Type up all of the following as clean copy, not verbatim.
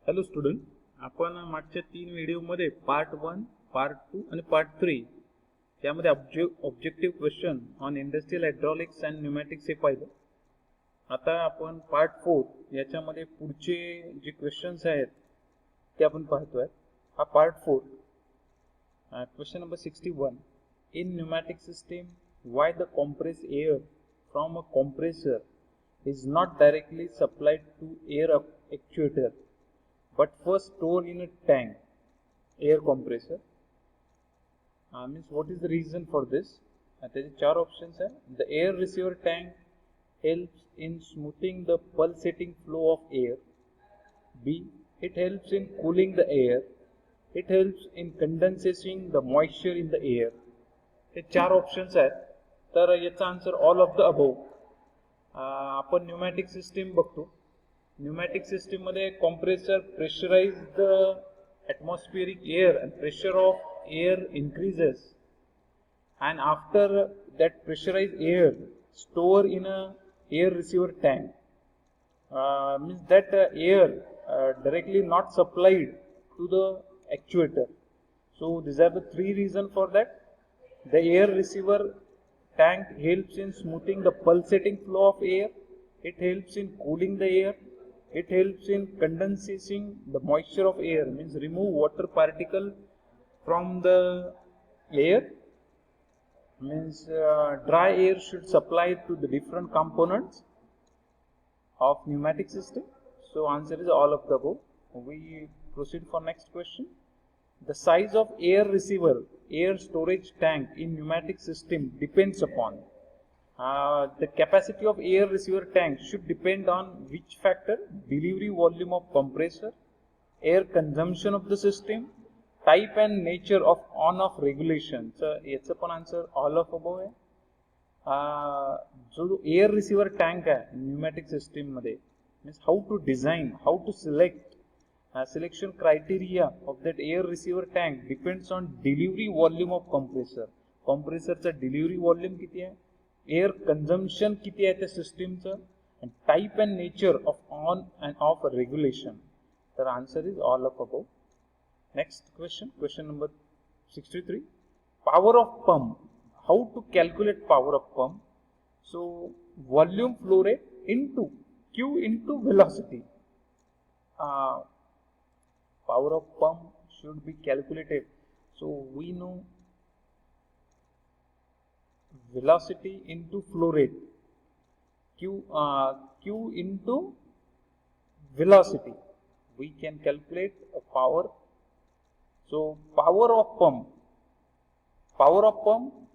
Hello student, आपण मागच्या 3 व्हिडिओमध्ये पार्ट 1, पार्ट 2 आणि पार्ट 3 यामध्ये objective question on industrial hydraulics and pneumatics हे पाहिलं. आता आपण पार्ट 4 याच्यामध्ये पुढचे जे क्वेश्चन्स आहेत ते आपण पाहतोय. हा part 4. Question number 61. In pneumatic system, why the compressed air from a compressor is not directly supplied to air actuator but first stored in a tank, air compressor. Means what is the reason for this? There are 4 options. The air receiver tank helps in smoothing the pulsating flow of air. B. It helps in cooling the air. It helps in condensing the moisture in the air. हे 4 options आहेत. तर याचा answer all of the above. आपण pneumatic system बघतो. Pneumatic system मध्ये compressor pressurise the atmospheric air and pressure of air increases, and after that pressurized air store in a air receiver tank. Means that air directly not supplied to the actuator. So these are the 3 reasons for that. The air receiver tank helps in smoothing the pulsating flow of air. It helps in cooling the air. It helps in condensing the moisture of air, means remove water particle from the air. Means dry air should supply to the different components of pneumatic system. So answer is all of the above. We proceed for next question. The size of air receiver, air storage tank in pneumatic system depends upon. The capacity of air receiver tank should depend on which factor? Delivery volume of compressor, air consumption of the system, type and nature of on-off regulation. So याचा पण answer all of above आहे. जो air receiver tank आहे pneumatic system मध्ये, means how to design, how to select. Selection criteria of that air receiver tank depends on delivery volume of compressor. Compressor चा delivery volume किती आहे, air consumption किती आहे त्या system चं, and type and nature of on and off regulation. The answer is all of above. Next question, question number 63. Power of pump. How to calculate power of pump? So volume flow rate into Q into velocity. Power of pump should be calculated. So we know velocity into flow rate, Q into velocity. We can calculate a power. So power of pump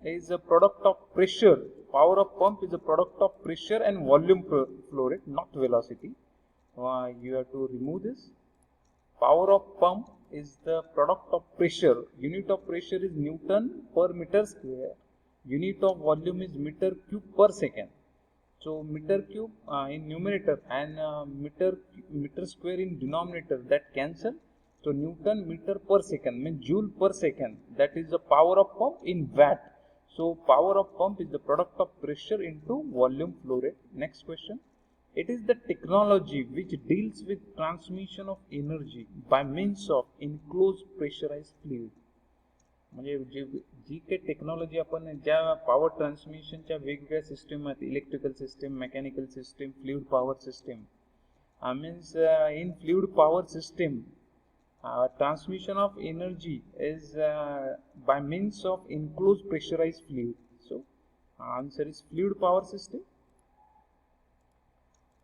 is a product of pressure. Power of pump is a product of pressure and volume flow rate, not velocity. You have to remove this. Power of pump is the product of pressure. Unit of pressure is Newton per meter square. Unit of volume is meter cube per second. So meter cube in numerator and meter square in denominator, that cancel. So Newton meter per second means joule per second. That is the power of pump in watt. So power of pump is the product of pressure into volume flow rate. Next question. It is the technology which deals with transmission of energy by means of enclosed pressurized fluid. म्हणजे जी काही technology आपण ज्या power ट्रान्समिशनच्या वेगवेगळ्या system आहेत, electrical system, mechanical system, fluid power system. Means in fluid power system transmission of energy is by means of enclosed pressurized fluid. So answer is fluid power system.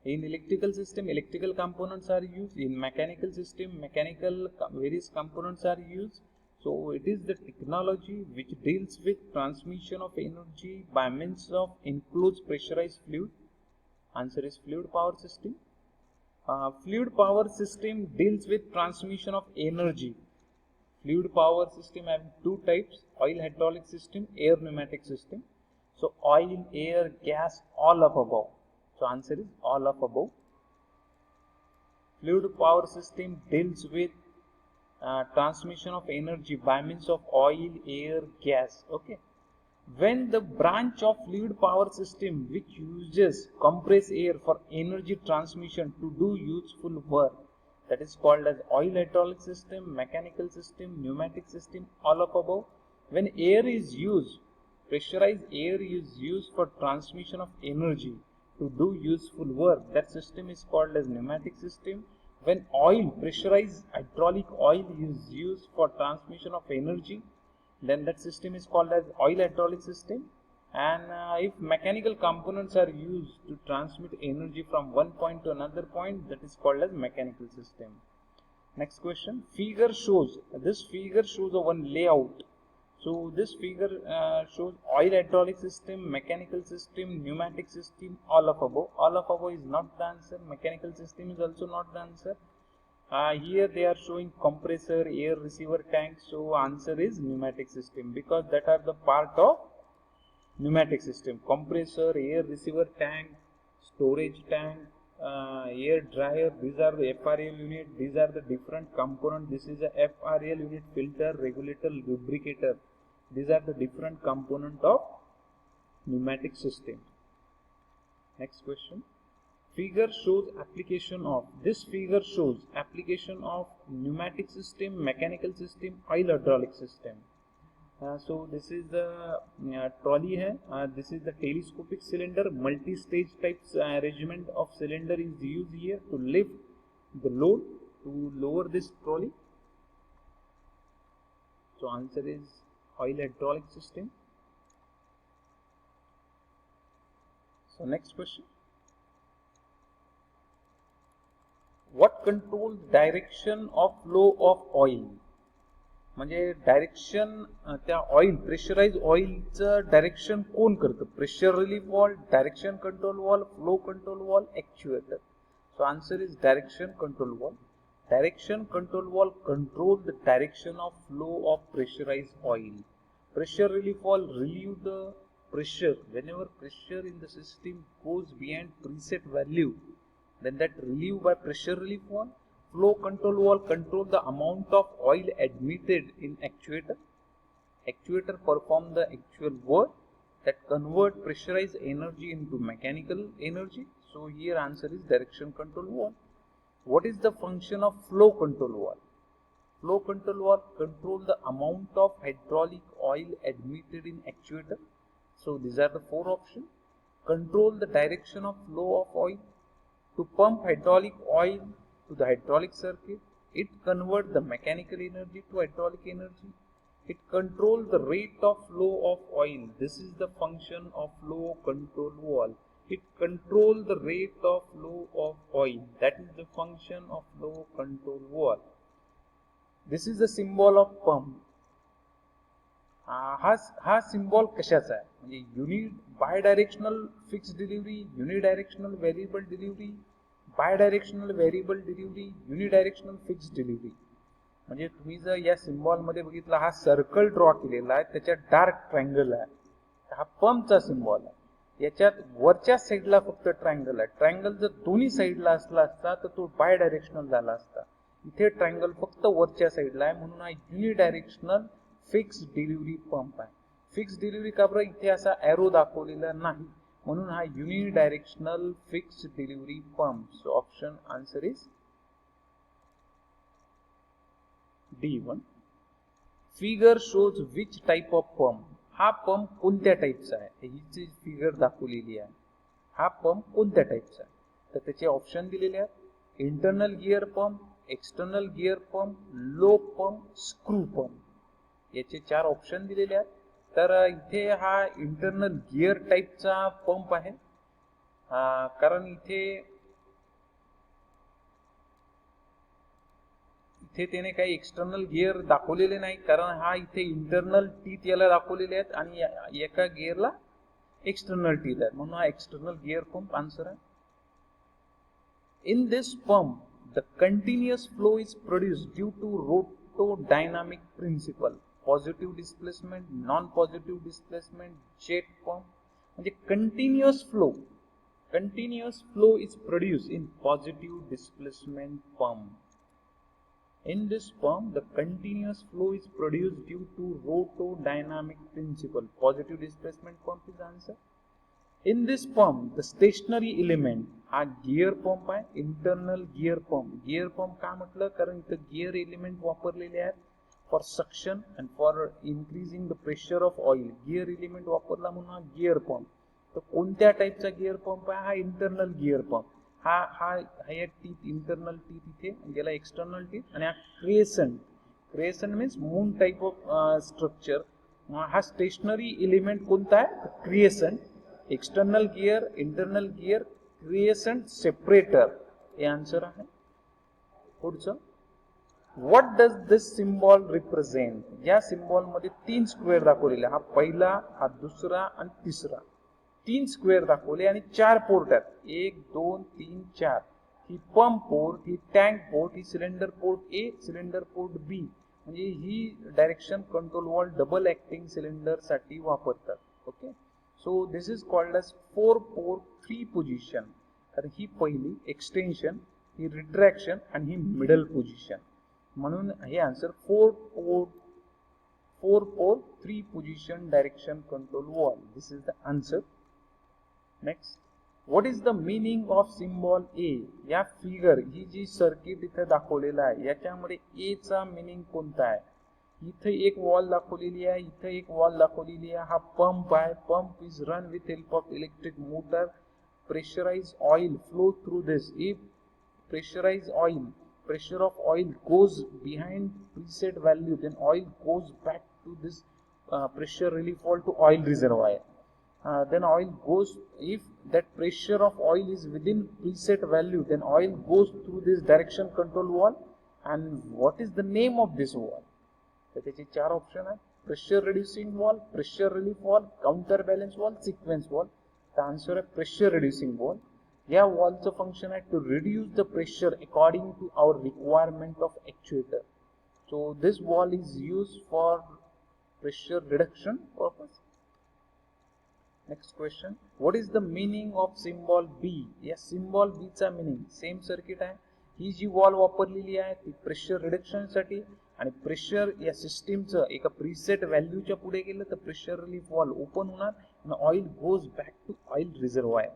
In electrical system, electrical components are used. In mechanical system, mechanical various components are used. So it is the technology which deals with transmission of energy by means of enclosed pressurized fluid. Answer is fluid power system. Fluid power system deals with transmission of energy. Fluid power system have 2 types: oil hydraulic system, air pneumatic system. So oil, air, gas, all of above. So answer is all of above. Fluid power system deals with transmission of energy by means of oil, air, gas. Okay. When the branch of fluid power system which uses compressed air for energy transmission to do useful work, that is called as oil hydraulic system, mechanical system, pneumatic system, all of above. When air is used, pressurized air is used for transmission of energy to do useful work, that system is called as pneumatic system. When oil, pressurized hydraulic oil is used for transmission of energy, then that system is called as oil hydraulic system. And if mechanical components are used to transmit energy from one point to another point, that is called as mechanical system. Next question, figure shows, this figure shows a one layout. So this figure shows oil hydraulic system, mechanical system, pneumatic system, all of above. All of above is not the answer. Mechanical system is also not the answer. Here they are showing compressor, air receiver tank. So answer is pneumatic system, because that are the part of pneumatic system. Compressor, air receiver tank, storage tank, air dryer, these are the FRL unit. These are the different components. This is a FRL unit, filter, regulator, lubricator. These are the different component of pneumatic system. Next question, figure shows application of, this figure shows application of pneumatic system, mechanical system, oil hydraulic system. So this is the trolley hai. This is the telescopic cylinder, multi-stage types arrangement of cylinder is used here to lift the load to lower this trolley. So answer is oil hydraulic system. So next question, what controls direction of flow of oil? म्हणजे direction त्या oil, pressurise ऑइलचं direction कोण करतं? Pressure relief valve, direction control valve, flow control valve, actuator. So answer is direction control valve. Direction control valve control the direction of flow of pressurized oil. Pressure relief valve relieve the pressure. Whenever pressure in the system goes beyond preset value, then that relieved by pressure relief valve. Flow control valve control the amount of oil admitted in actuator. Actuator perform the actual work that convert pressurized energy into mechanical energy. So here answer is direction control valve. What is the function of flow control valve? Flow control valve control the amount of hydraulic oil admitted in actuator. So these are the four options. Control the direction of flow of oil. To pump hydraulic oil to the hydraulic circuit, it converts the mechanical energy to hydraulic energy. It controls the rate of flow of oil. This is the function of flow control valve. It controls the rate of flow of oil. That is the function of flow control valve. This is the symbol of pump. हा symbol कशाचा आहे? म्हणजे uni bidirectional fix delivery, unidirectional variable delivery, bidirectional variable delivery, unidirectional fix delivery. म्हणजे तुम्ही जर या symbol मध्ये बघितला, हा सर्कल ड्रॉ केलेला आहे, त्याच्यात डार्क ट्रायंगल आहे. हा पंपचा सिम्बॉल आहे. याच्यात वरच्या साईडला फक्त ट्रायंगल आहे. ट्रायंगल जर दोन्ही साईडला असला असता तर तो बायडायरेक्शनल झाला असता. इथे ट्रायंगल फक्त वरच्या साईडला आहे, म्हणून हा युनिडायरेक्शनल फिक्स डिलिव्हरी पंप आहे. फिक्स डिलिव्हरी का बरं इथे असा एरो दाखवलेला नाही, म्हणून हा unidirectional fix delivery pump. So option answer is D1. Figure shows which type of pump. हा पंप कोणत्या टाईपचा आहे? ही फिगर दाखवलेली आहे. हा पंप कोणत्या टाईपचा आहे? तर त्याचे ऑप्शन दिलेले आहेत. Internal gear pump, external gear pump, lobe pump, screw pump. याचे 4 ऑप्शन दिलेले आहेत. तर इथे हा इंटरनल गिअर टाईपचा पंप आहे, कारण इथे त्याने काही एक्सटर्नल गिअर दाखवलेले नाही, कारण हा इथे इंटरनल टीथ याला दाखवलेले आहेत आणि एका गिअरला एक्सटर्नल टीथ आहेत, म्हणून हा एक्सटर्नल गिअर पंप आन्सर आहे. In this pump the continuous flow is produced due to rotodynamic principle. Positive displacement, non positive displacement, jet pump. म्हणजे continuous flow is produced in positive displacement pump. In this pump, the continuous flow is produced due to rotodynamic principle. Positive displacement pump is answer. In this pump the stationary element, हा gear pump आहे, internal gear pump. Gear pump का म्हटलं, कारण इथं gear element वापरलेले आहेत for suction and for increasing the pressure of oil. Gear element वापरला म्हणून हा गिअर पंप. तर कोणत्या टाईपचा गिअर पंप आहे, हा इंटरनल गिअर पंप. हा हा हा टीथ, इंटरनल टीथ इथे, गेला एक्सटर्नल टीथ, आणि हा crescent. Crescent means moon type of structure. हा स्टेशनरी एलिमेंट कोणता आहे, crescent. External gear, internal gear, crescent, separator, हे आन्सर आहे. पुढचं, what does this symbol represent. या सिम्बॉल मध्ये 3 स्क्वेअर दाखवलेले, हा पहिला, हा दुसरा आणि तिसरा. 3 स्क्वेअर दाखवले आणि 4 पोर्ट आहेत, 1 2 3 4. ही पंप पोर्ट, ही टँक पोर्ट, ही cylinder port A, cylinder port B. म्हणजे ही direction control valve double acting cylinder साठी वापरतात. Okay, so this is called as 4 port 3 position. तर ही पहिली एक्सटेन्शन, ही रिट्रॅक्शन आणि ही मिडल पोझिशन. म्हणून हे answer 4 port 3 position direction control valve. This is the answer. Next, what is the meaning of symbol A. या figure, ही जी circuit इथे दाखवलेला आहे, याच्यामध्ये ए चा मीनिंग कोणता आहे. इथे एक वॉल दाखवलेली आहे, इथे एक वॉल दाखवलेली आहे. हा पंप आहे. Pump is run with help of electric motor. Pressurise oil flow through this. If pressurise oil, pressure of oil goes behind preset value, then oil goes back to this pressure relief valve to oil reservoir. Then oil goes, if that pressure of oil is within preset value, then oil goes through this direction control valve. And what is the name of this valve? तर त्याचे 4 option आहेत, pressure reducing valve, pressure relief valve, counter balance valve, sequence valve. तर answer आहे pressure reducing valve. या वॉलचं function आहे to reduce the pressure according to our requirement of actuator. So this valve is use for pressure reduction purpose. Next question, what is the meaning of symbol B. या symbol B चा meaning, same circuit आहे, ही जी wall वापरलेली आहे ती pressure reduction साठी, आणि pressure या सिस्टीमचं एका प्रीसेट व्हॅल्यूच्या पुढे गेलं तर प्रेशर रिलीफ वॉल ओपन होणार आणि oil goes back to oil reservoir.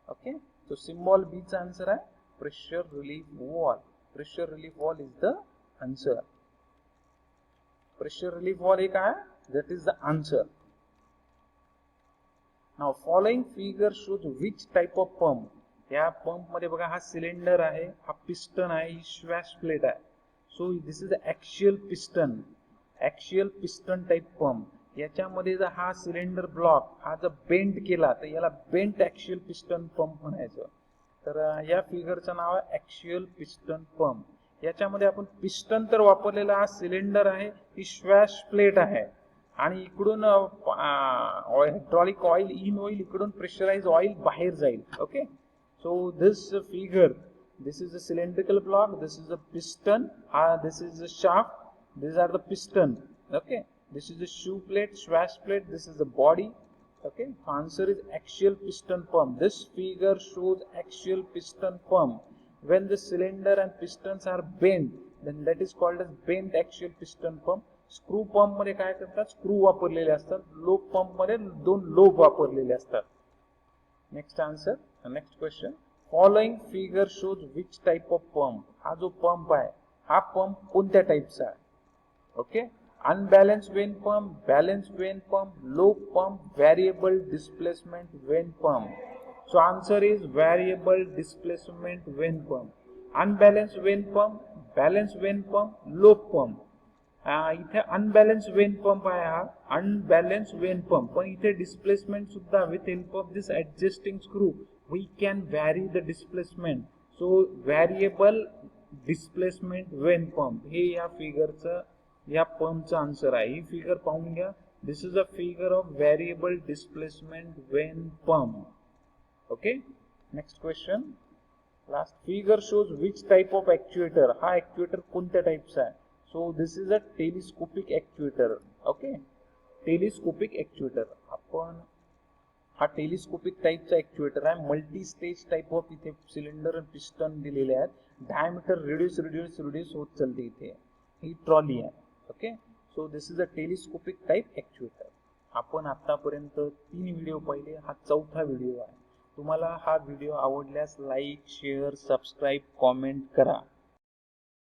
Okay, so symbol B चा answer आहे pressure relief valve. Pressure relief valve is the answer. Pressure relief valve एक आहे, that is the answer. Now following figure shows which type of pump. या pump मध्ये बघा, हा cylinder आहे, हा पिस्टन आहे, ही श्वॅश प्लेट आहे. So this is axial piston, axial piston type pump. याच्यामध्ये जर हा सिलेंडर ब्लॉक हा जर बेंड केला तर याला बेंट ऍक्सियल पिस्टन पंप म्हणायचं. तर या फिगरचं नाव आहे ऍक्सियल पिस्टन पंप. याच्यामध्ये आपण पिस्टन तर वापरलेला, हा सिलेंडर आहे, ही श्वॅश प्लेट आहे, आणि इकडून हायड्रॉलिक ऑइल इन होईल, इकडून प्रेशराइज ऑइल बाहेर जाईल. Okay, so this figure, this is a cylindrical block, this is a piston, this is a shaft, these are the piston. Okay, this is the shoe plate, swash plate, this is the body. Okay, answer is axial piston pump. This figure shows axial piston pump. When the cylinder and pistons are bent, then that is called as bent axial piston pump. Screw pump मध्ये काय करतात, screw वापरलेले असतात. Lobe pump मध्ये 2 lobe वापरलेले असतात. Next answer, next question, following figure shows which type of pump. हा जो पंप आहे, हा पंप कोणत्या टाइपचा आहे. Okay, unbalanced vane pump, balanced vane pump, lobe pump, variable displacement vane pump. So answer is variable displacement vane pump. Unbalanced vane pump, balanced vane pump, lobe pump. इथे unbalanced vane pump आहे, हा unbalanced vane pump, पण इथे displacement सुद्धा with help of this adjusting screw we can vary the displacement. So variable displacement vane pump हे या फिगरचं, या पंपचा answer आहे. ही figure पाहून घ्या. This is a figure of variable displacement vane pump. Okay, next question, last figure shows which type of actuator. हा actuator कोणत्या टाइपचा आहे. So this is a telescopic actuator. Okay, telescopic actuator. आपण हा telescopic टाइपचा actuator आहे. Multi stage type of इथे cylinder आणि पिस्टन दिलेले आहेत. डायमीटर रिड्यूस होत चालते. इथे ही ट्रॉली आहे. Okay, so this is a telescopic type actuator. आपण आतापर्यंत 3 व्हिडिओ पाहिले, हा 4था व्हिडिओ आहे. तुम्हाला हा व्हिडिओ आवडल्यास लाईक, शेअर, सबस्क्राईब, कॉमेंट करा.